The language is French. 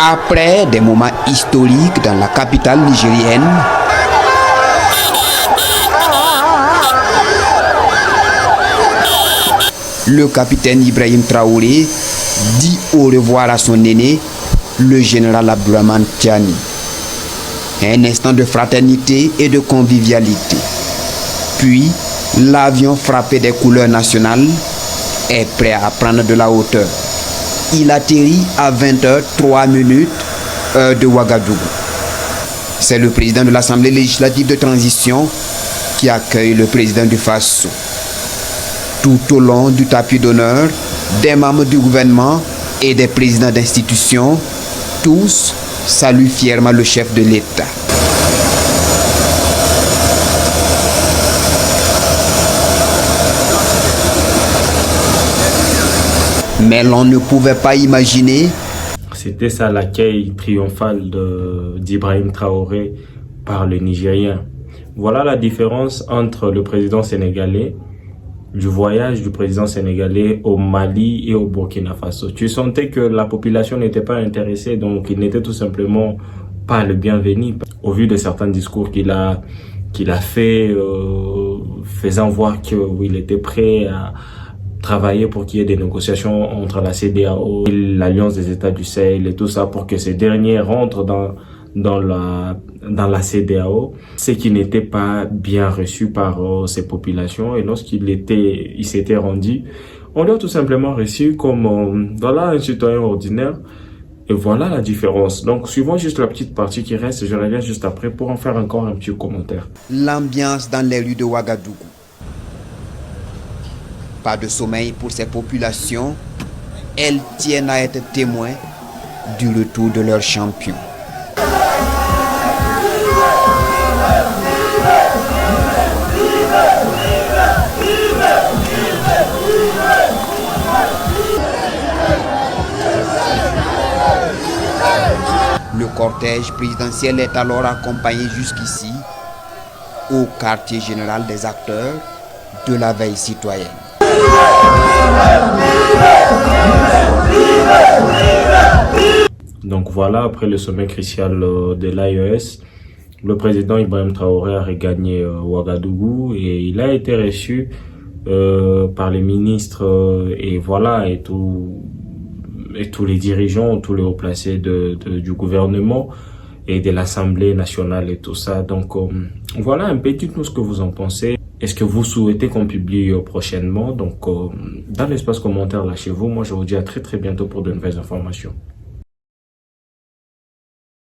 Après des moments historiques dans la capitale nigérienne, le capitaine Ibrahim Traoré dit au revoir à son aîné, le général Abdourahmane Tiani. Un instant de fraternité et de convivialité. Puis, l'avion frappé des couleurs nationales est prêt à prendre de la hauteur. Il atterrit à 20h03, heure de Ouagadougou. C'est le président de l'Assemblée législative de transition qui accueille le président du Faso. Tout au long du tapis d'honneur, des membres du gouvernement et des présidents d'institutions, tous saluent fièrement le chef de l'État. Mais l'on ne pouvait pas imaginer. C'était ça l'accueil triomphal d'Ibrahim Traoré par le Nigérien. Voilà la différence entre le président sénégalais, du voyage du président sénégalais au Mali et au Burkina Faso. Tu sentais que la population n'était pas intéressée, donc il n'était tout simplement pas le bienvenu. Au vu de certains discours qu'il a fait, faisant voir qu'il était prêt à travailler pour qu'il y ait des négociations entre la CEDEAO, l'Alliance des États du Sahel et tout ça pour que ces derniers rentrent dans la CEDEAO, ce qui n'était pas bien reçu par ces populations. Et lorsqu'il s'était rendu, on l'a tout simplement reçu comme voilà, un citoyen ordinaire. Et voilà la différence. Donc, suivons juste la petite partie qui reste. Je reviens juste après pour en faire encore un petit commentaire. L'ambiance dans les rues de Ouagadougou. Pas de sommeil pour ces populations. Elles tiennent à être témoins du retour de leur champion. Le cortège présidentiel est alors accompagné jusqu'ici au quartier général des acteurs de la veille citoyenne. Donc voilà, après le sommet crucial de l'AES, le président Ibrahim Traoré a regagné Ouagadougou et il a été reçu par les ministres et voilà, et tous les dirigeants, tous les hauts placés du gouvernement et de l'Assemblée nationale et tout ça. Donc voilà un peu, dites-nous ce que vous en pensez. Est-ce que vous souhaitez qu'on publie prochainement? Donc dans l'espace commentaire là chez vous, moi je vous dis à très bientôt pour de nouvelles informations.